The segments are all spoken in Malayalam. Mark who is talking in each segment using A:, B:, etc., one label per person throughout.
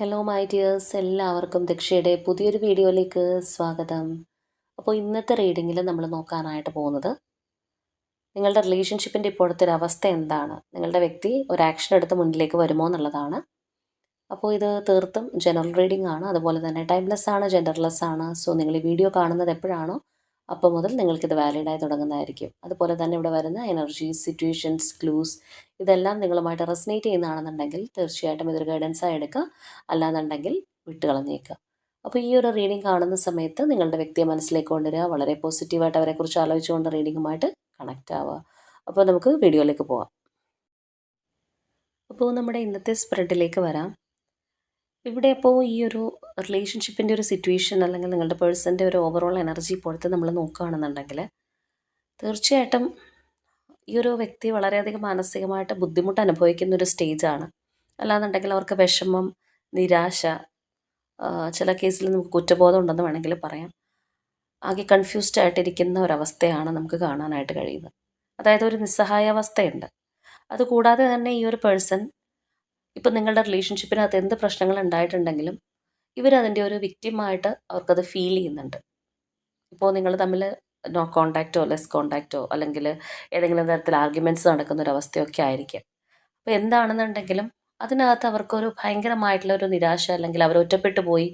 A: ഹലോ മൈ ഡിയേഴ്സ്, എല്ലാവർക്കും ദക്ഷയുടെ പുതിയൊരു വീഡിയോയിലേക്ക് സ്വാഗതം. അപ്പോൾ ഇന്നത്തെ റീഡിങ്ങിൽ നമ്മൾ നോക്കാനായിട്ട് പോകുന്നത് നിങ്ങളുടെ റിലേഷൻഷിപ്പിൻ്റെ ഇപ്പോഴത്തെ ഒരു അവസ്ഥ എന്താണ്, നിങ്ങളുടെ വ്യക്തി ഒരു ആക്ഷൻ എടുത്ത് മുന്നിലേക്ക് വരുമോ എന്നുള്ളതാണ്. അപ്പോൾ ഇത് തീർത്തും ജനറൽ റീഡിംഗ് ആണ്, അതുപോലെ തന്നെ ടൈംലെസ് ആണ്, ജെൻഡർലെസ് ആണ്. സോ നിങ്ങൾ ഈ വീഡിയോ കാണുന്നത് എപ്പോഴാണോ അപ്പോൾ മുതൽ നിങ്ങൾക്കിത് വാലിഡായി തുടങ്ങുന്നതായിരിക്കും. അതുപോലെ തന്നെ ഇവിടെ വരുന്ന എനർജീസ്, സിറ്റുവേഷൻസ്, ക്ലൂസ് ഇതെല്ലാം നിങ്ങളുമായിട്ട് റെസനേറ്റ് ചെയ്യുന്നതാണെന്നുണ്ടെങ്കിൽ തീർച്ചയായിട്ടും ഇതൊരു ഗൈഡൻസായി എടുക്കുക, അല്ലാന്നുണ്ടെങ്കിൽ വിട്ടുകളഞ്ഞേക്കുക. അപ്പോൾ ഈ ഒരു റീഡിംഗ് കാണുന്ന സമയത്ത് നിങ്ങളുടെ വ്യക്തിയെ മനസ്സിലേക്ക് കൊണ്ടുവരിക, വളരെ പോസിറ്റീവായിട്ട് അവരെക്കുറിച്ച് ആലോചിച്ചുകൊണ്ട് റീഡിങ്ങുമായിട്ട് കണക്റ്റ് ആവുക. അപ്പോൾ നമുക്ക് വീഡിയോയിലേക്ക് പോവാം. അപ്പോൾ നമ്മുടെ ഇന്നത്തെ സ്പ്രെഡിലേക്ക് വരാം. ഇവിടെ അപ്പോൾ ഈ ഒരു റിലേഷൻഷിപ്പിൻ്റെ ഒരു സിറ്റുവേഷൻ അല്ലെങ്കിൽ നിങ്ങളുടെ പേഴ്സൻ്റെ ഒരു ഓവറോൾ എനർജി ഇപ്പോഴത്തെ നമ്മൾ നോക്കുകയാണെന്നുണ്ടെങ്കിൽ തീർച്ചയായിട്ടും ഈ ഒരു വ്യക്തി വളരെയധികം മാനസികമായിട്ട് ബുദ്ധിമുട്ട് അനുഭവിക്കുന്ന ഒരു സ്റ്റേജാണ്. അല്ലാന്നുണ്ടെങ്കിൽ അവർക്ക് വിഷമം, നിരാശ, ചില കേസിൽ നമുക്ക് കുറ്റബോധം ഉണ്ടെന്ന് വേണമെങ്കിൽ പറയാം. ആകെ കൺഫ്യൂസ്ഡ് ആയിട്ടിരിക്കുന്ന ഒരവസ്ഥയാണ് നമുക്ക് കാണാനായിട്ട് കഴിയുന്നത്. അതായത് ഒരു നിസ്സഹായാവസ്ഥയുണ്ട്. അതുകൂടാതെ തന്നെ ഈ ഒരു പേഴ്സൺ ഇപ്പം നിങ്ങളുടെ റിലേഷൻഷിപ്പിനകത്ത് എന്ത് പ്രശ്നങ്ങൾ ഉണ്ടായിട്ടുണ്ടെങ്കിലും ഇവരതിൻ്റെ ഒരു വിക്റ്റിമായിട്ട് അവർക്കത് ഫീൽ ചെയ്യുന്നുണ്ട്. ഇപ്പോൾ നിങ്ങൾ തമ്മിൽ നോ കോണ്ടാക്റ്റോ ലെസ് കോണ്ടാക്റ്റോ അല്ലെങ്കിൽ ഏതെങ്കിലും തരത്തിൽ ആർഗ്യുമെൻറ്റ്സ് നടക്കുന്ന ഒരു അവസ്ഥയൊക്കെ ആയിരിക്കും. അപ്പോൾ എന്താണെന്നുണ്ടെങ്കിലും അതിനകത്ത് അവർക്കൊരു ഭയങ്കരമായിട്ടുള്ള ഒരു നിരാശ, അല്ലെങ്കിൽ അവർ ഒറ്റപ്പെട്ടു പോയി,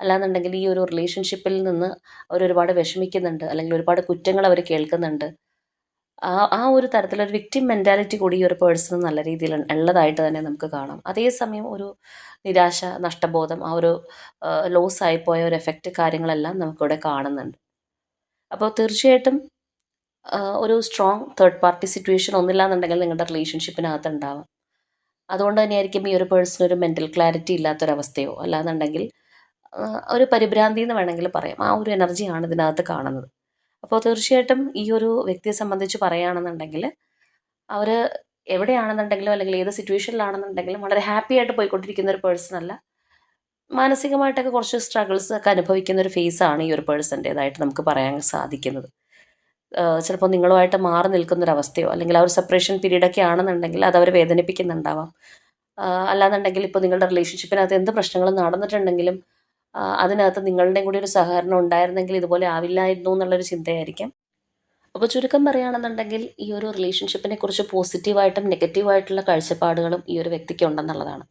A: അല്ലാന്നുണ്ടെങ്കിൽ ഈ ഒരു റിലേഷൻഷിപ്പിൽ നിന്ന് അവരൊരുപാട് വിഷമിക്കുന്നുണ്ട്, അല്ലെങ്കിൽ ഒരുപാട് കുറ്റങ്ങൾ അവർ കേൾക്കുന്നുണ്ട്. ആ ഒരു തരത്തിലൊരു വിക്ടിം മെൻറ്റാലിറ്റി കൂടി ഈ ഒരു പേഴ്സൺ നല്ല രീതിയിൽ ഉള്ളതായിട്ട് തന്നെ നമുക്ക് കാണാം. അതേസമയം ഒരു നിരാശ, നഷ്ടബോധം, ആ ഒരു ലോസ് ആയിപ്പോയ ഒരു എഫക്റ്റ് കാര്യങ്ങളെല്ലാം നമുക്കിവിടെ കാണുന്നുണ്ട്. അപ്പോൾ തീർച്ചയായിട്ടും ഒരു സ്ട്രോങ് തേർഡ് പാർട്ടി സിറ്റുവേഷൻ ഒന്നില്ലാന്നുണ്ടെങ്കിൽ നിങ്ങളുടെ റിലേഷൻഷിപ്പിനകത്ത് ഉണ്ടാവാം. അതുകൊണ്ട് തന്നെയായിരിക്കും ഈ ഒരു പേഴ്സൺ ഒരു മെൻ്റൽ ക്ലാരിറ്റി ഇല്ലാത്തൊരവസ്ഥയോ അല്ലാന്നുണ്ടെങ്കിൽ ഒരു പരിഭ്രാന്തി എന്ന് വേണമെങ്കിൽ പറയാം. ആ ഒരു എനർജിയാണ് ഇതിനകത്ത് കാണുന്നത്. അപ്പോൾ തീർച്ചയായിട്ടും ഈ ഒരു വ്യക്തിയെ സംബന്ധിച്ച് പറയുകയാണെന്നുണ്ടെങ്കിൽ അവർ എവിടെയാണെന്നുണ്ടെങ്കിലും അല്ലെങ്കിൽ ഏത് സിറ്റുവേഷനിലാണെന്നുണ്ടെങ്കിലും വളരെ ഹാപ്പി ആയിട്ട് പോയിക്കൊണ്ടിരിക്കുന്ന ഒരു പേഴ്സൺ അല്ല. മാനസികമായിട്ടൊക്കെ കുറച്ച് സ്ട്രഗിൾസ് ഒക്കെ അനുഭവിക്കുന്ന ഒരു ഫേസാണ് ഈ ഒരു പേഴ്സൻ്റേതായിട്ട് നമുക്ക് പറയാൻ സാധിക്കുന്നത്. ചിലപ്പോൾ നിങ്ങളുമായിട്ട് മാറി നിൽക്കുന്നൊരവസ്ഥയോ അല്ലെങ്കിൽ ആ ഒരു സെപ്പറേഷൻ പീരീഡൊക്കെ ആണെന്നുണ്ടെങ്കിൽ അത് അവരെ വേദനിപ്പിക്കുന്നുണ്ടാവാം. അല്ലാന്നുണ്ടെങ്കിൽ ഇപ്പോൾ നിങ്ങളുടെ റിലേഷൻഷിപ്പിനകത്ത് എന്ത് പ്രശ്നങ്ങൾ നടന്നിട്ടുണ്ടെങ്കിലും അതിനകത്ത് നിങ്ങളുടെയും കൂടി ഒരു സഹകരണം ഉണ്ടായിരുന്നെങ്കിൽ ഇതുപോലെ ആവില്ലായിരുന്നു എന്നുള്ളൊരു ചിന്തയായിരിക്കാം. അപ്പോൾ ചുരുക്കം പറയുകയാണെന്നുണ്ടെങ്കിൽ ഈ ഒരു റിലേഷൻഷിപ്പിനെ കുറിച്ച് പോസിറ്റീവായിട്ടും നെഗറ്റീവായിട്ടുള്ള കാഴ്ചപ്പാടുകളും ഈ ഒരു വ്യക്തിക്ക് ഉണ്ടെന്നുള്ളതാണ്.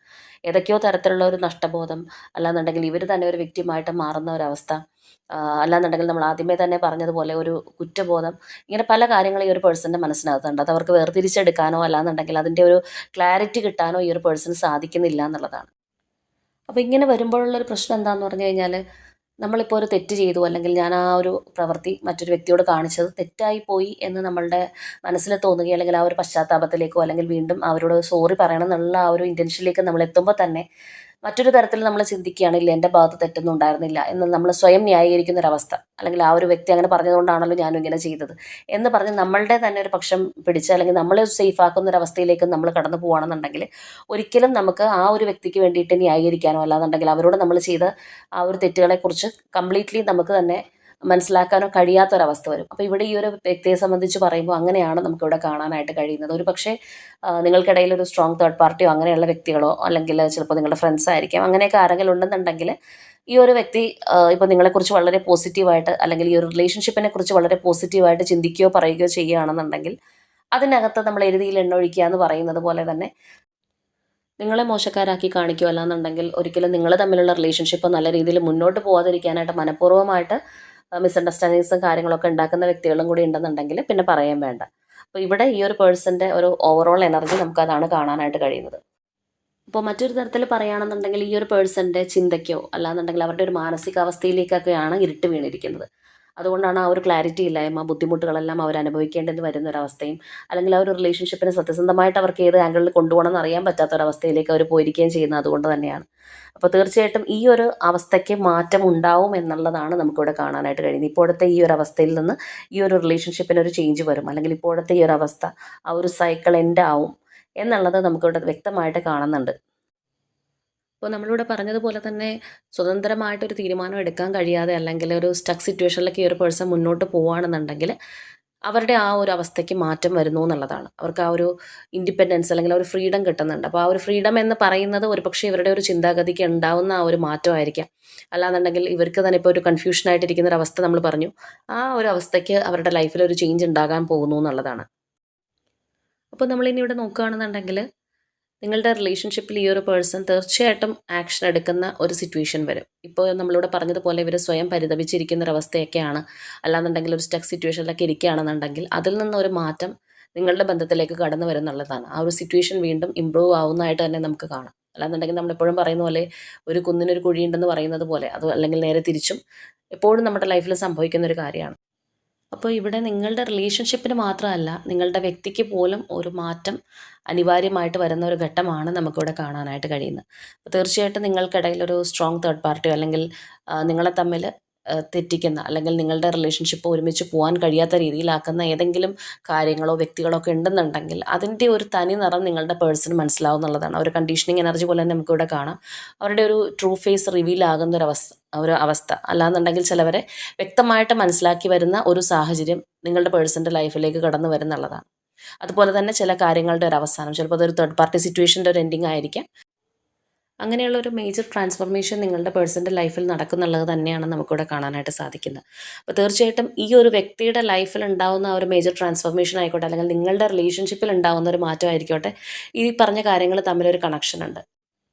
A: ഏതൊക്കെയോ തരത്തിലുള്ള ഒരു നഷ്ടബോധം, അല്ലാന്നുണ്ടെങ്കിൽ ഇവർ തന്നെ ഒരു വ്യക്തിയുമായിട്ട് മാറുന്ന ഒരവസ്ഥ, അല്ലാന്നുണ്ടെങ്കിൽ നമ്മൾ ആദ്യമേ തന്നെ പറഞ്ഞതുപോലെ ഒരു കുറ്റബോധം, ഇങ്ങനെ പല കാര്യങ്ങൾ ഈ ഒരു പേഴ്സൻ്റെ മനസ്സിനകത്തുണ്ട്. അത് അവർക്ക് വേർതിരിച്ചെടുക്കാനോ അല്ലാന്നുണ്ടെങ്കിൽ അതിൻ്റെ ഒരു ക്ലാരിറ്റി കിട്ടാനോ ഈ ഒരു പേഴ്സണ് സാധിക്കുന്നില്ല എന്നുള്ളതാണ്. അപ്പോൾ ഇങ്ങനെ വരുമ്പോഴുള്ളൊരു പ്രശ്നം എന്താണെന്ന് പറഞ്ഞു കഴിഞ്ഞാൽ, നമ്മളിപ്പോൾ ഒരു തെറ്റ് ചെയ്തു, അല്ലെങ്കിൽ ഞാൻ ആ ഒരു പ്രവൃത്തി മറ്റൊരു വ്യക്തിയോട് കാണിച്ചത് തെറ്റായി പോയി എന്ന് നമ്മളുടെ മനസ്സിൽ തോന്നുകയോ, അല്ലെങ്കിൽ ആ ഒരു പശ്ചാത്താപത്തിലേക്കോ, അല്ലെങ്കിൽ വീണ്ടും അവരോട് സോറി പറയണം എന്നുള്ള ആ ഒരു ഇൻറ്റൻഷനിലേക്ക് നമ്മൾ എത്തുമ്പോൾ തന്നെ മറ്റൊരു തരത്തിൽ നമ്മൾ ചിന്തിക്കുകയാണെങ്കിൽ എൻ്റെ ഭാഗത്ത് തെറ്റൊന്നും ഉണ്ടായിരുന്നില്ല എന്ന് നമ്മൾ സ്വയം ന്യായീകരിക്കുന്ന ഒരവസ്ഥ, അല്ലെങ്കിൽ ആ ഒരു വ്യക്തി അങ്ങനെ പറഞ്ഞതുകൊണ്ടാണല്ലോ ഞാനും ഇങ്ങനെ ചെയ്തത് എന്ന് പറഞ്ഞ് നമ്മളുടെ തന്നെ ഒരു പക്ഷം പിടിച്ച്, അല്ലെങ്കിൽ നമ്മളെ സേഫ് ആക്കുന്ന ഒരു അവസ്ഥയിലേക്ക് നമ്മൾ കടന്നു പോകുകയാണെന്നുണ്ടെങ്കിൽ ഒരിക്കലും നമുക്ക് ആ ഒരു വ്യക്തിക്ക് വേണ്ടിയിട്ട് ന്യായീകരിക്കാനോ അല്ലാന്നുണ്ടെങ്കിൽ അവരോട് നമ്മൾ ചെയ്ത ആ ഒരു തെറ്റുകളെക്കുറിച്ച് കംപ്ലീറ്റ്ലി നമുക്ക് തന്നെ മനസ്സിലാക്കാനോ കഴിയാത്തൊരവസ്ഥ വരും. അപ്പോൾ ഇവിടെ ഈ ഒരു വ്യക്തിയെ സംബന്ധിച്ച് പറയുമ്പോൾ അങ്ങനെയാണ് നമുക്കിവിടെ കാണാനായിട്ട് കഴിയുന്നത്. ഒരു പക്ഷേ നിങ്ങൾക്കിടയിൽ ഒരു സ്ട്രോങ് തേർഡ് പാർട്ടിയോ അങ്ങനെയുള്ള വ്യക്തികളോ, അല്ലെങ്കിൽ ചിലപ്പോൾ നിങ്ങളുടെ ഫ്രണ്ട്സ് ആയിരിക്കാം, അങ്ങനെയൊക്കെ ആരെങ്കിലും ഉണ്ടെന്നുണ്ടെങ്കിൽ ഈ ഒരു വ്യക്തി ഇപ്പോൾ നിങ്ങളെക്കുറിച്ച് വളരെ പോസിറ്റീവായിട്ട്, അല്ലെങ്കിൽ ഈ ഒരു റിലേഷൻഷിപ്പിനെ കുറിച്ച് വളരെ പോസിറ്റീവായിട്ട് ചിന്തിക്കുകയോ പറയുകയോ ചെയ്യുകയാണെന്നുണ്ടെങ്കിൽ അതിനകത്ത് നമ്മൾ എരുതിയിൽ എണ്ണ ഒഴിക്കുക എന്ന് പറയുന്നത് പോലെ തന്നെ നിങ്ങളെ മോശക്കാരാക്കി കാണിക്കുകയോ അല്ലാന്നുണ്ടെങ്കിൽ ഒരിക്കലും നിങ്ങൾ തമ്മിലുള്ള റിലേഷൻഷിപ്പ് നല്ല രീതിയിൽ മുന്നോട്ട് പോകാതിരിക്കാനായിട്ട് മനഃപൂർവ്വമായിട്ട് മിസ്അണ്ടർസ്റ്റാൻഡിങ്സും കാര്യങ്ങളൊക്കെ ഉണ്ടാക്കുന്ന വ്യക്തികളും കൂടി ഉണ്ടെന്നുണ്ടെങ്കിൽ പിന്നെ പറയാൻ വേണ്ട. അപ്പോൾ ഇവിടെ ഈ ഒരു പേഴ്സൻ്റെ ഒരു ഓവറോൾ എനർജി നമുക്കതാണ് കാണാനായിട്ട് കഴിയുന്നത്. അപ്പോൾ മറ്റൊരു തരത്തിൽ പറയുകയാണെന്നുണ്ടെങ്കിൽ ഈ ഒരു പേഴ്സൻ്റെ ചിന്തയ്ക്കോ അല്ലാന്നുണ്ടെങ്കിൽ അവരുടെ ഒരു മാനസികാവസ്ഥയിലേക്കൊക്കെയാണ് ഇരുട്ട് വീണിരിക്കുന്നത്. അതുകൊണ്ടാണ് ആ ഒരു ക്ലാരിറ്റി ഇല്ലായ്മ, ബുദ്ധിമുട്ടുകളെല്ലാം അവർ അനുഭവിക്കേണ്ടത് വരുന്ന ഒരവസ്ഥയും, അല്ലെങ്കിൽ ആ ഒരു റിലേഷൻഷിപ്പിനെ സത്യസന്ധമായിട്ട് അവർക്ക് ഏത് ആംഗിളിൽ കൊണ്ടുപോകണം എന്ന് അറിയാൻ പറ്റാത്തൊരവസ്ഥയിലേക്ക് അവർ പോയിരിക്കുകയും ചെയ്യുന്നത് അതുകൊണ്ട് തന്നെയാണ്. അപ്പോൾ തീർച്ചയായിട്ടും ഈ ഒരു അവസ്ഥയ്ക്ക് മാറ്റം ഉണ്ടാവും എന്നുള്ളതാണ് നമുക്കിവിടെ കാണാനായിട്ട് കഴിയുന്നത്. ഇപ്പോഴത്തെ ഈ ഒരു അവസ്ഥയിൽ നിന്ന് ഈ ഒരു റിലേഷൻഷിപ്പിന് ഒരു ചേഞ്ച് വരും, അല്ലെങ്കിൽ ഇപ്പോഴത്തെ ഈ ഒരു അവസ്ഥ ആ ഒരു സൈക്കിൾ എൻഡ് ആവും എന്നുള്ളത് നമുക്കിവിടെ വ്യക്തമായിട്ട് കാണുന്നുണ്ട്. ഇപ്പോൾ നമ്മളിവിടെ പറഞ്ഞതുപോലെ തന്നെ സ്വതന്ത്രമായിട്ടൊരു തീരുമാനം എടുക്കാൻ കഴിയാതെ, അല്ലെങ്കിൽ ഒരു സ്റ്റക്ക് സിറ്റുവേഷനിലേക്ക് ഈ ഒരു പേഴ്സൺ മുന്നോട്ട് പോവുകയാണെന്നുണ്ടെങ്കിൽ അവരുടെ ആ ഒരു അവസ്ഥയ്ക്ക് മാറ്റം വരുന്നു എന്നുള്ളതാണ്. അവർക്ക് ആ ഒരു ഇൻഡിപെൻഡൻസ് അല്ലെങ്കിൽ ആ ഒരു ഫ്രീഡം കിട്ടുന്നുണ്ട്. അപ്പോൾ ആ ഒരു ഫ്രീഡം എന്ന് പറയുന്നത് ഒരുപക്ഷെ ഇവരുടെ ഒരു ചിന്താഗതിക്ക് ഉണ്ടാവുന്ന ആ ഒരു മാറ്റമായിരിക്കാം. അല്ലാന്നുണ്ടെങ്കിൽ ഇവർക്ക് തന്നെ ഇപ്പോൾ ഒരു കൺഫ്യൂഷനായിട്ടിരിക്കുന്ന ഒരു അവസ്ഥ നമ്മൾ പറഞ്ഞു. ആ ഒരു അവസ്ഥയ്ക്ക് അവരുടെ ലൈഫിൽ ഒരു ചേഞ്ച് ഉണ്ടാകാൻ പോകുന്നു എന്നുള്ളതാണ്. അപ്പോൾ നമ്മളിനി ഇവിടെ നോക്കുകയാണെന്നുണ്ടെങ്കിൽ നിങ്ങളുടെ റിലേഷൻഷിപ്പിൽ ഈ ഒരു പേഴ്സൺ തീർച്ചയായിട്ടും ആക്ഷൻ എടുക്കുന്ന ഒരു സിറ്റുവേഷൻ വരും. ഇപ്പോൾ നമ്മളിവിടെ പറഞ്ഞതുപോലെ ഇവർ സ്വയം പരിതപിച്ചിരിക്കുന്ന ഒരവസ്ഥയൊക്കെയാണ്, അല്ലാന്നുണ്ടെങ്കിൽ ഒരു സ്റ്റക്ക് സിറ്റുവേഷനിലൊക്കെ ഇരിക്കുകയാണെന്നുണ്ടെങ്കിൽ അതിൽ നിന്നൊരു മാറ്റം നിങ്ങളുടെ ബന്ധത്തിലേക്ക് കടന്നു വരുന്നുള്ളതാണ്. ആ ഒരു സിറ്റുവേഷൻ വീണ്ടും ഇമ്പ്രൂവ് ആവുന്നതായിട്ട് തന്നെ നമുക്ക് കാണാം. അല്ലാന്നുണ്ടെങ്കിൽ നമ്മളെപ്പോഴും പറയുന്ന പോലെ ഒരു കുന്നിനൊരു കുഴിയുണ്ടെന്ന് പറയുന്നത് പോലെ, അത് അല്ലെങ്കിൽ നേരെ തിരിച്ചും എപ്പോഴും നമ്മുടെ ലൈഫിൽ സംഭവിക്കുന്ന ഒരു കാര്യമാണ്. അപ്പോൾ ഇവിടെ നിങ്ങളുടെ റിലേഷൻഷിപ്പിന് മാത്രമല്ല, നിങ്ങളുടെ വ്യക്തിക്ക് പോലും ഒരു മാറ്റം അനിവാര്യമായിട്ട് വരുന്ന ഒരു ഘട്ടമാണ് നമുക്കിവിടെ കാണാനായിട്ട് കഴിയുന്നത്. അപ്പോൾ തീർച്ചയായിട്ടും നിങ്ങൾക്കിടയിൽ ഒരു സ്ട്രോങ് തേർഡ് പാർട്ടിയോ അല്ലെങ്കിൽ നിങ്ങളെ തമ്മിൽ തെറ്റിക്കുന്ന അല്ലെങ്കിൽ നിങ്ങളുടെ റിലേഷൻഷിപ്പ് ഒരുമിച്ച് പോകാൻ കഴിയാത്ത രീതിയിലാക്കുന്ന ഏതെങ്കിലും കാര്യങ്ങളോ വ്യക്തികളോ ഒക്കെ ഉണ്ടെന്നുണ്ടെങ്കിൽ അതിൻ്റെ ഒരു തനി നിറം നിങ്ങളുടെ പേഴ്സണ് മനസ്സിലാവും എന്നുള്ളതാണ്. ഒരു കണ്ടീഷനിങ് എനർജി പോലെ തന്നെ നമുക്കിവിടെ കാണാം. അവരുടെ ഒരു ട്രൂ ഫേസ് റിവീൽ ആകുന്ന ഒരു അവസ്ഥ അല്ലാന്നുണ്ടെങ്കിൽ ചിലവരെ വ്യക്തമായിട്ട് മനസ്സിലാക്കി വരുന്ന ഒരു സാഹചര്യം നിങ്ങളുടെ പേഴ്സൻ്റെ ലൈഫിലേക്ക് കടന്നു വരുന്നുള്ളതാണ്. അതുപോലെ തന്നെ ചില കാര്യങ്ങളുടെ ഒരു അവസാനം, ചിലപ്പോൾ അതൊരു തേർഡ് പാർട്ടി സിറ്റുവേഷൻ്റെ ഒരു എൻഡിങ് ആയിരിക്കാം. അങ്ങനെയുള്ള ഒരു മേജർ ട്രാൻസ്ഫോർമേഷൻ നിങ്ങളുടെ പേഴ്സൻ്റെ ലൈഫിൽ നടക്കുന്നുള്ളത് തന്നെയാണ് നമുക്കിവിടെ കാണാനായിട്ട് സാധിക്കുന്നത്. അപ്പോൾ തീർച്ചയായിട്ടും ഈ ഒരു വ്യക്തിയുടെ ലൈഫിൽ ഉണ്ടാകുന്ന ആ ഒരു മേജർ ട്രാൻസ്ഫോർമേഷൻ ആയിക്കോട്ടെ, അല്ലെങ്കിൽ നിങ്ങളുടെ റിലേഷൻഷിപ്പിൽ ഉണ്ടാകുന്ന ഒരു മാറ്റം ആയിരിക്കോട്ടെ, ഈ പറഞ്ഞ കാര്യങ്ങൾ തമ്മിലൊരു കണക്ഷൻ ഉണ്ട്.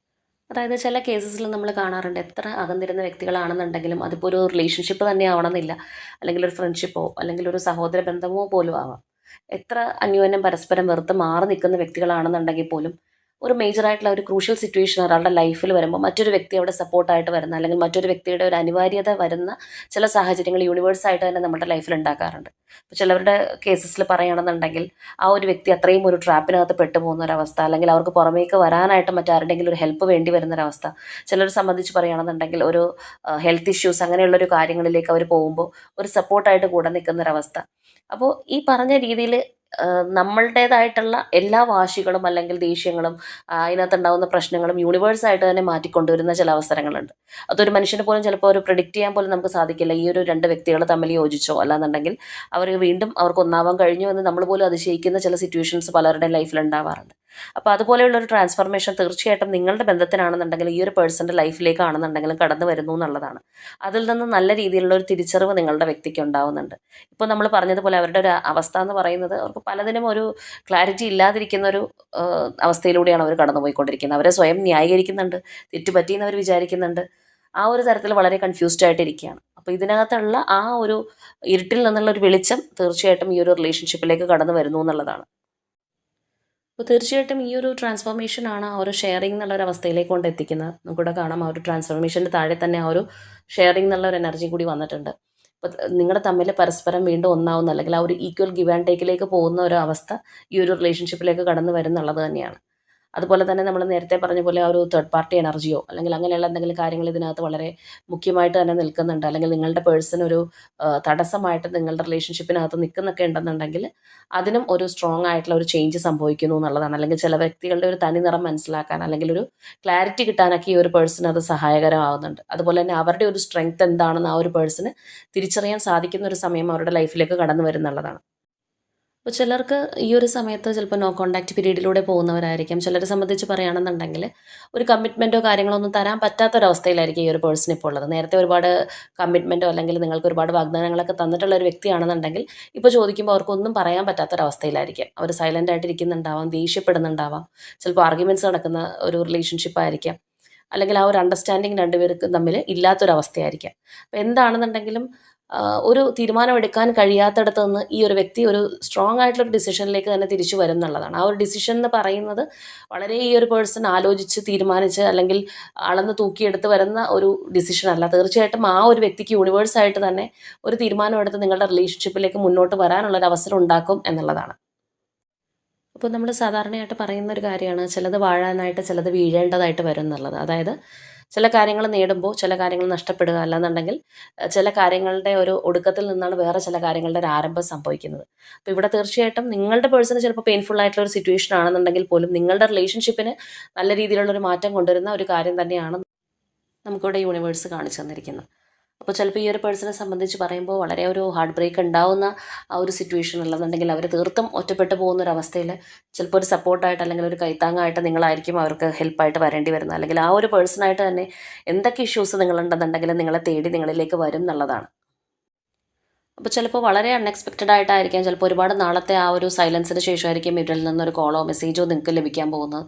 A: അതായത് ചില കേസസിൽ നമ്മൾ കാണാറുണ്ട്, എത്ര അകന്നിരുന്ന വ്യക്തികളാണെന്നുണ്ടെങ്കിലും അതിപ്പോൾ ഒരു റിലേഷൻഷിപ്പ് തന്നെ ആവണമെന്നില്ല, അല്ലെങ്കിൽ ഒരു ഫ്രണ്ട്ഷിപ്പോ അല്ലെങ്കിൽ ഒരു സഹോദര ബന്ധമോ പോലും ആവാം. എത്ര അന്യോന്യം പരസ്പരം വെറുത്ത് മാറി നിൽക്കുന്ന വ്യക്തികളാണെന്നുണ്ടെങ്കിൽ പോലും ഒരു മേജറായിട്ടുള്ള ഒരു ക്രൂഷ്യൽ സിറ്റുവേഷൻ ഒരാളുടെ ലൈഫിൽ വരുമ്പോൾ മറ്റൊരു വ്യക്തി അവിടെ സപ്പോർട്ടായിട്ട് വരുന്ന അല്ലെങ്കിൽ മറ്റൊരു വ്യക്തിയുടെ ഒരു അനിവാര്യത വരുന്ന ചില സാഹചര്യങ്ങൾ യൂണിവേഴ്സായിട്ട് തന്നെ നമ്മുടെ ലൈഫിൽ ഉണ്ടാക്കാറുണ്ട്. ഇപ്പോൾ ചിലവരുടെ കേസസിൽ പറയുകയാണെന്നുണ്ടെങ്കിൽ ആ ഒരു വ്യക്തി അത്രയും ഒരു ട്രാപ്പിനകത്ത് പെട്ടുപോകുന്ന ഒരവസ്ഥ, അല്ലെങ്കിൽ അവർക്ക് പുറമേക്ക് വരാനായിട്ട് മറ്റാരുടെങ്കിലും ഒരു ഹെൽപ്പ് വേണ്ടി വരുന്നൊരവസ്ഥ. ചിലരെ സംബന്ധിച്ച് പറയുകയാണെന്നുണ്ടെങ്കിൽ ഒരു ഹെൽത്ത് ഇഷ്യൂസ് അങ്ങനെയുള്ളൊരു കാര്യങ്ങളിലേക്ക് അവർ പോകുമ്പോൾ ഒരു സപ്പോർട്ടായിട്ട് കൂടെ നിൽക്കുന്നൊരവസ്ഥ. അപ്പോൾ ഈ പറഞ്ഞ രീതിയിൽ നമ്മളുടേതായിട്ടുള്ള എല്ലാ വാശികളും അല്ലെങ്കിൽ ദേഷ്യങ്ങളും അതിനകത്തുണ്ടാകുന്ന പ്രശ്നങ്ങളും യൂണിവേഴ്സായിട്ട് തന്നെ മാറ്റിക്കൊണ്ടുവരുന്ന ചില അവസരങ്ങളുണ്ട്. അതൊരു മനുഷ്യന് പോലും ചിലപ്പോൾ ഒരു പ്രെഡിക്റ്റ് ചെയ്യാൻ പോലും നമുക്ക് സാധിക്കില്ല. ഈ ഒരു രണ്ട് വ്യക്തികൾ തമ്മിൽ യോജിച്ചോ അല്ലാന്നുണ്ടെങ്കിൽ അവർ വീണ്ടും അവർക്ക് ഒന്നാവാൻ കഴിഞ്ഞു എന്ന് നമ്മൾ പോലും അതിശയിക്കുന്ന ചില സിറ്റുവേഷൻസ് പലരുടെ ലൈഫിൽ ഉണ്ടാവാറുണ്ട്. അപ്പോൾ അതുപോലെയുള്ള ഒരു ട്രാൻസ്ഫോർമേഷൻ തീർച്ചയായിട്ടും നിങ്ങളുടെ ബന്ധത്തിനാണെന്നുണ്ടെങ്കിൽ ഈ ഒരു പേഴ്സൻ്റെ ലൈഫിലേക്കാണെന്നുണ്ടെങ്കിലും കടന്നു വരുന്നു എന്നുള്ളതാണ്. അതിൽ നിന്ന് നല്ല രീതിയിലുള്ള ഒരു തിരിച്ചറിവ് നിങ്ങളുടെ വ്യക്തിക്ക് ഉണ്ടാവുന്നുണ്ട്. ഇപ്പോൾ നമ്മൾ പറഞ്ഞതുപോലെ അവരുടെ ഒരു അവസ്ഥ എന്ന് പറയുന്നത് അവർക്ക് പലതിനും ഒരു ക്ലാരിറ്റി ഇല്ലാതിരിക്കുന്ന ഒരു അവസ്ഥയിലൂടെയാണ് അവർ കടന്നു പോയിക്കൊണ്ടിരിക്കുന്നത്. അവരെ സ്വയം ന്യായീകരിക്കുന്നുണ്ട്, തെറ്റുപറ്റിയെന്ന് അവർ വിചാരിക്കുന്നുണ്ട്. ആ ഒരു തരത്തിൽ വളരെ കൺഫ്യൂസ്ഡ് ആയിട്ടിരിക്കുകയാണ്. അപ്പോൾ ഇതിനകത്തുള്ള ആ ഒരു ഇരുട്ടിൽ നിന്നുള്ള ഒരു വെളിച്ചം തീർച്ചയായിട്ടും ഈ ഒരു റിലേഷൻഷിപ്പിലേക്ക് കടന്നു വരുന്നു എന്നുള്ളതാണ്. അപ്പോൾ തീർച്ചയായിട്ടും ഈ ഒരു ട്രാൻസ്ഫോർമേഷനാണ് ആ ഒരു ഷെയറിംഗ് എന്നുള്ള ഒരു അവസ്ഥയിലേക്ക് കൊണ്ട് എത്തിക്കുന്നത്. നമുക്കിവിടെ കാണാം ആ ഒരു ട്രാൻസ്ഫോർമേഷൻ്റെ താഴെ തന്നെ ആ ഒരു ഷെയറിംഗ് എന്നുള്ള ഒരു എനർജി കൂടി വന്നിട്ടുണ്ട്. അപ്പോൾ നിങ്ങൾ തമ്മിൽ പരസ്പരം വീണ്ടും ഒന്നാവുന്ന അല്ലെങ്കിൽ ആ ഒരു ഈക്വൽ ഗിവ് ആൻഡ് ടേക്കിലേക്ക് പോകുന്ന ഒരു അവസ്ഥ ഈ ഒരു റിലേഷൻഷിപ്പിലേക്ക് കടന്നു വരുന്നുള്ളത് തന്നെയാണ്. അതുപോലെ തന്നെ നമ്മൾ നേരത്തെ പറഞ്ഞ പോലെ ആ ഒരു തേർഡ് പാർട്ടി എനർജിയോ അല്ലെങ്കിൽ അങ്ങനെയുള്ള എന്തെങ്കിലും കാര്യങ്ങൾ ഇതിനകത്ത് വളരെ മുഖ്യമായിട്ട് തന്നെ നിൽക്കുന്നുണ്ട്, അല്ലെങ്കിൽ നിങ്ങളുടെ പേഴ്സൺ ഒരു തടസ്സമായിട്ട് നിങ്ങളുടെ റിലേഷൻഷിപ്പിനകത്ത് നിൽക്കുന്നൊക്കെ ഉണ്ടെന്നുണ്ടെങ്കിൽ അതിനും ഒരു സ്ട്രോങ് ആയിട്ടുള്ള ഒരു ചേഞ്ച് സംഭവിക്കുന്നു എന്നുള്ളതാണ്. അല്ലെങ്കിൽ ചില വ്യക്തികളുടെ ഒരു തനി നിറം മനസ്സിലാക്കാൻ അല്ലെങ്കിൽ ഒരു ക്ലാരിറ്റി കിട്ടാനൊക്കെ ഈ ഒരു പേഴ്സൺ അത് സഹായകരമാവുന്നുണ്ട്. അതുപോലെ തന്നെ അവരുടെ ഒരു സ്ട്രെങ്ത് എന്താണെന്ന് ആ ഒരു പേഴ്സണ് തിരിച്ചറിയാൻ സാധിക്കുന്ന ഒരു സമയം അവരുടെ ലൈഫിലേക്ക് കടന്നു വരുന്നുള്ളതാണ്. അപ്പോൾ ചിലർക്ക് ഈ ഒരു സമയത്ത് ചിലപ്പോൾ നോ കോൺടാക്റ്റ് പീരീഡിലൂടെ പോകുന്നവരായിരിക്കും. ചിലരെ സംബന്ധിച്ച് പറയുകയാണെന്നുണ്ടെങ്കിൽ ഒരു കമ്മിറ്റ്മെൻറ്റോ കാര്യങ്ങളോ ഒന്നും തരാൻ പറ്റാത്തൊരവസ്ഥയിലായിരിക്കും ഈ ഒരു പേഴ്സൺ ഇപ്പോൾ ഉള്ളത്. നേരത്തെ ഒരുപാട് കമ്മിറ്റ്മെൻറ്റോ അല്ലെങ്കിൽ നിങ്ങൾക്ക് ഒരുപാട് വാഗ്ദാനങ്ങളൊക്കെ തന്നിട്ടുള്ള ഒരു വ്യക്തിയാണെന്നുണ്ടെങ്കിൽ ഇപ്പോൾ ചോദിക്കുമ്പോൾ അവർക്കൊന്നും പറയാൻ പറ്റാത്തൊരവസ്ഥയിലായിരിക്കും. അവർ സൈലൻ്റ് ആയിട്ടിരിക്കുന്നുണ്ടാവാം, ദേഷ്യപ്പെടുന്നുണ്ടാവാം, ചിലപ്പോൾ ആർഗ്യുമെൻറ്റ്സ് നടക്കുന്ന ഒരു റിലേഷൻഷിപ്പ് ആയിരിക്കാം, അല്ലെങ്കിൽ ആ ഒരു അണ്ടർസ്റ്റാൻഡിങ് രണ്ടുപേർക്ക് തമ്മിൽ ഇല്ലാത്തൊരവസ്ഥയായിരിക്കാം. അപ്പോൾ എന്താണെന്നുണ്ടെങ്കിലും ഒരു തീരുമാനമെടുക്കാൻ കഴിയാത്തിടത്ത് നിന്ന് ഈ ഒരു വ്യക്തി ഒരു സ്ട്രോങ് ആയിട്ടുള്ളൊരു ഡിസിഷനിലേക്ക് തന്നെ തിരിച്ചു വരും എന്നുള്ളതാണ്. ആ ഒരു ഡിസിഷൻ എന്ന് പറയുന്നത് വളരെ ഈ ഒരു പേഴ്സൺ ആലോചിച്ച് തീരുമാനിച്ച് അല്ലെങ്കിൽ അളന്ന് തൂക്കിയെടുത്ത് വരുന്ന ഒരു ഡിസിഷൻ അല്ല. തീർച്ചയായിട്ടും ആ ഒരു വ്യക്തിക്ക് യൂണിവേഴ്സായിട്ട് തന്നെ ഒരു തീരുമാനമെടുത്ത് നിങ്ങളുടെ റിലേഷൻഷിപ്പിലേക്ക് മുന്നോട്ട് വരാനുള്ളൊരു അവസരം ഉണ്ടാക്കും എന്നുള്ളതാണ്. അപ്പോൾ നമ്മൾ സാധാരണയായിട്ട് പറയുന്ന ഒരു കാര്യമാണ്, ചിലത് വാഴാനായിട്ട് ചിലത് വീഴേണ്ടതായിട്ട് വരും എന്നുള്ളത്. അതായത് ചില കാര്യങ്ങൾ നേടുമ്പോൾ ചില കാര്യങ്ങൾ നഷ്ടപ്പെടുക, അല്ലാന്നുണ്ടെങ്കിൽ ചില കാര്യങ്ങളുടെ ഒരു ഒടുക്കത്തിൽ നിന്നാണ് വേറെ ചില കാര്യങ്ങളുടെ ഒരു ആരംഭം സംഭവിക്കുന്നത്. അപ്പോൾ ഇവിടെ തീർച്ചയായിട്ടും നിങ്ങളുടെ പേഴ്സണ് ചിലപ്പോൾ പെയിൻഫുൾ ആയിട്ടുള്ള ഒരു സിറ്റുവേഷൻ ആണെന്നുണ്ടെങ്കിൽ പോലും നിങ്ങളുടെ റിലേഷൻഷിപ്പിന് നല്ല രീതിയിലുള്ളൊരു മാറ്റം കൊണ്ടുവരുന്ന ഒരു കാര്യം തന്നെയാണ് നമുക്കിവിടെ യൂണിവേഴ്സ് കാണിച്ചു തന്നിരിക്കുന്നത്. അപ്പോൾ ചിലപ്പോൾ ഈ ഒരു പേഴ്സണെ സംബന്ധിച്ച് പറയുമ്പോൾ വളരെ ഒരു ഹാർട്ട് ബ്രേക്ക് ഉണ്ടാവുന്ന ആ ഒരു സിറ്റുവേഷൻ അല്ലെന്നുണ്ടെങ്കിൽ അവർ തീർത്തും ഒറ്റപ്പെട്ടു പോകുന്ന ഒരു അവസ്ഥയിൽ ചിലപ്പോൾ ഒരു സപ്പോർട്ടായിട്ട് അല്ലെങ്കിൽ ഒരു കൈത്താങ്ങായിട്ട് നിങ്ങളായിരിക്കും അവർക്ക് ഹെൽപ്പായിട്ട് വരേണ്ടി വരുന്നത്. അല്ലെങ്കിൽ ആ ഒരു പേഴ്സണായിട്ട് തന്നെ എന്തൊക്കെ ഇഷ്യൂസ് നിങ്ങളുണ്ടെന്നുണ്ടെങ്കിൽ നിങ്ങളെ തേടി നിങ്ങളിലേക്ക് വരും എന്നുള്ളതാണ്. അപ്പോൾ ചിലപ്പോൾ വളരെ അൺഎക്സ്പെക്റ്റഡ് ആയിട്ടായിരിക്കാം, ചിലപ്പോൾ ഒരുപാട് നാളത്തെ ആ ഒരു സൈലൻസിന് ശേഷമായിരിക്കും ഇവരിൽ നിന്നൊരു കോളോ മെസ്സേജോ നിങ്ങൾക്ക് ലഭിക്കാൻ പോകുന്നത്.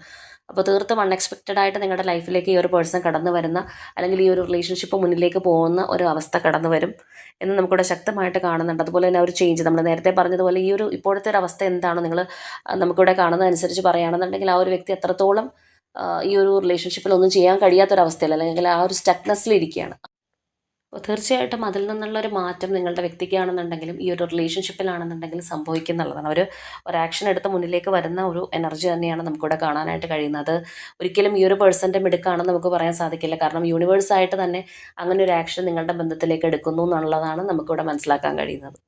A: അപ്പോൾ തീർത്തും അൺഎക്സ്പെക്റ്റഡ് ആയിട്ട് നിങ്ങളുടെ ലൈഫിലേക്ക് ഈ ഒരു പേഴ്സൺ കടന്നു വരുന്ന, അല്ലെങ്കിൽ ഈ ഒരു റിലേഷൻഷിപ്പ് മുന്നിലേക്ക് പോകുന്ന ഒരു അവസ്ഥ കടന്നു വരും എന്ന് നമുക്കിവിടെ ശക്തമായിട്ട് കാണുന്നുണ്ട്. അതുപോലെ തന്നെ ഒരു ചേഞ്ച്, നമ്മൾ നേരത്തെ പറഞ്ഞതുപോലെ ഈ ഒരു ഇപ്പോഴത്തെ ഒരു അവസ്ഥ എന്താണോ നിങ്ങൾ നമുക്കിവിടെ കാണുന്നതനുസരിച്ച് പറയുകയാണെന്നുണ്ടെങ്കിൽ ആ ഒരു വ്യക്തി എത്രത്തോളം ഈ ഒരു റിലേഷൻഷിപ്പിൽ ഒന്നും ചെയ്യാൻ കഴിയാത്തൊരവസ്ഥയിൽ, അല്ലെങ്കിൽ ആ ഒരു സ്റ്റക്നെസ്സിലിരിക്കുകയാണ്. അപ്പോൾ തീർച്ചയായിട്ടും അതിൽ നിന്നുള്ളൊരു മാറ്റം നിങ്ങളുടെ വ്യക്തിക്കാണെന്നുണ്ടെങ്കിലും ഈ ഒരു റിലേഷൻഷിപ്പിലാണെന്നുണ്ടെങ്കിലും സംഭവിക്കുന്നുള്ളതാണ്. ഒരു ആക്ഷൻ എടുത്ത് മുന്നിലേക്ക് വരുന്ന ഒരു എനർജി തന്നെയാണ് നമുക്കിവിടെ കാണാനായിട്ട് കഴിയുന്നത്. ഒരിക്കലും ഈ ഒരു പേഴ്സൻ്റെ മിടുക്കാണെന്ന് നമുക്ക് പറയാൻ സാധിക്കില്ല. കാരണം യൂണിവേഴ്സായിട്ട് തന്നെ അങ്ങനെ ഒരു ആക്ഷൻ നിങ്ങളുടെ ബന്ധത്തിലേക്ക് എടുക്കുന്നു എന്നുള്ളതാണ് നമുക്കിവിടെ മനസ്സിലാക്കാൻ കഴിയുന്നത്.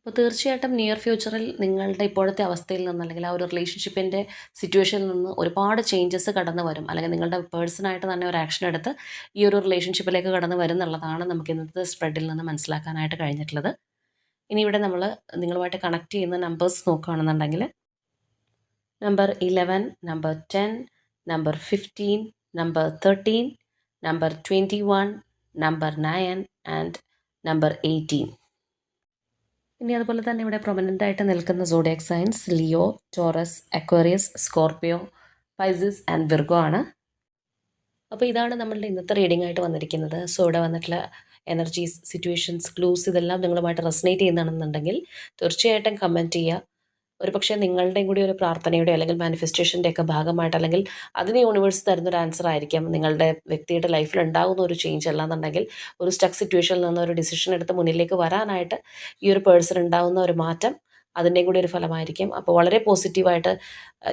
A: അപ്പോൾ തീർച്ചയായിട്ടും നിയർ ഫ്യൂച്ചറിൽ നിങ്ങളുടെ ഇപ്പോഴത്തെ അവസ്ഥയിൽ നിന്ന്, അല്ലെങ്കിൽ ആ ഒരു റിലേഷൻഷിപ്പിൻ്റെ സിറ്റുവേഷനിൽ നിന്ന് ഒരുപാട് ചേഞ്ചസ് കടന്നു വരും, അല്ലെങ്കിൽ നിങ്ങളുടെ പേഴ്സണായിട്ട് തന്നെ ഒരു ആക്ഷൻ എടുത്ത് ഈ ഒരു റിലേഷൻഷിപ്പിലേക്ക് കടന്നു വരും എന്നുള്ളതാണ് നമുക്ക് ഇന്നത്തെ സ്പ്രെഡിൽ നിന്ന് മനസ്സിലാക്കാനായിട്ട് കഴിഞ്ഞിട്ടുള്ളത്. ഇനി ഇവിടെ നമ്മൾ നിങ്ങളുമായിട്ട് കണക്ട് ചെയ്യുന്ന നമ്പേഴ്സ് നോക്കുകയാണെന്നുണ്ടെങ്കിൽ number 11, number 10, number 15, number 13, number 21, number 9 and number 18. ഇനി അതുപോലെ തന്നെ ഇവിടെ പ്രൊമനൻ്റ് ആയിട്ട് നിൽക്കുന്ന zodiac signs Leo, Taurus, Aquarius, Scorpio, Pisces and Virgo ആണ്. അപ്പോൾ ഇതാണ് നമ്മളുടെ ഇന്നത്തെ റീഡിംഗ് ആയിട്ട് വന്നിരിക്കുന്നത്. സോ ഇവിടെ വന്നിട്ടുള്ള എനർജീസ്, സിറ്റുവേഷൻസ്, ക്ലൂസ് ഇതെല്ലാം നിങ്ങളുമായിട്ട് റെസനേറ്റ് ചെയ്യുന്നതാണെന്നുണ്ടെങ്കിൽ തീർച്ചയായിട്ടും കമൻറ്റ് ചെയ്യുക. ഒരു പക്ഷേ നിങ്ങളുടെയും കൂടി ഒരു പ്രാർത്ഥനയുടെ അല്ലെങ്കിൽ മാനിഫെസ്റ്റേഷൻ്റെ ഒക്കെ ഭാഗമായിട്ട്, അല്ലെങ്കിൽ അതിന് യൂണിവേഴ്സ് തരുന്നൊരു ആൻസർ ആയിരിക്കും നിങ്ങളുടെ വ്യക്തിയുടെ ലൈഫിൽ ഉണ്ടാകുന്ന ഒരു ചേഞ്ച് അല്ലാന്നുണ്ടെങ്കിൽ ഒരു സ്റ്റക്ക് സിറ്റുവേഷനിൽ നിന്ന് ഒരു ഡിസിഷൻ എടുത്ത് മുന്നിലേക്ക് വരാനായിട്ട് ഈ ഒരു പേഴ്സൺ ഉണ്ടാകുന്ന ഒരു മാറ്റം അതിൻ്റെയും കൂടി ഒരു ഫലമായിരിക്കും. അപ്പോൾ വളരെ പോസിറ്റീവായിട്ട്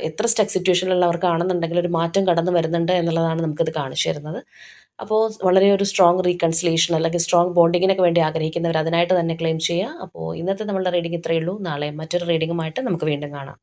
A: എത്ര സ്റ്റക്ക് സിറ്റുവേഷനിലുള്ളവർക്കാണെന്നുണ്ടെങ്കിൽ ഒരു മാറ്റം കടന്നു വരുന്നുണ്ട് എന്നുള്ളതാണ് നമുക്കിത് കാണിച്ചു തരുന്നത്. അപ്പോൾ വളരെ ഒരു സ്ട്രോങ് റീകൺസിലേഷൻ അല്ലെങ്കിൽ സ്ട്രോങ് ബോണ്ടിങ്ങിനൊക്കെ വേണ്ടി ആഗ്രഹിക്കുന്നവർ അതിനായിട്ട് തന്നെ ക്ലെയിം ചെയ്യുക. അപ്പോൾ ഇന്നത്തെ നമ്മളുടെ റീഡിംഗ് ഇത്രയേ ഉള്ളൂ. നാളെ മറ്റൊരു റീഡിങ്ങുമായിട്ട് നമുക്ക് വീണ്ടും കാണാം.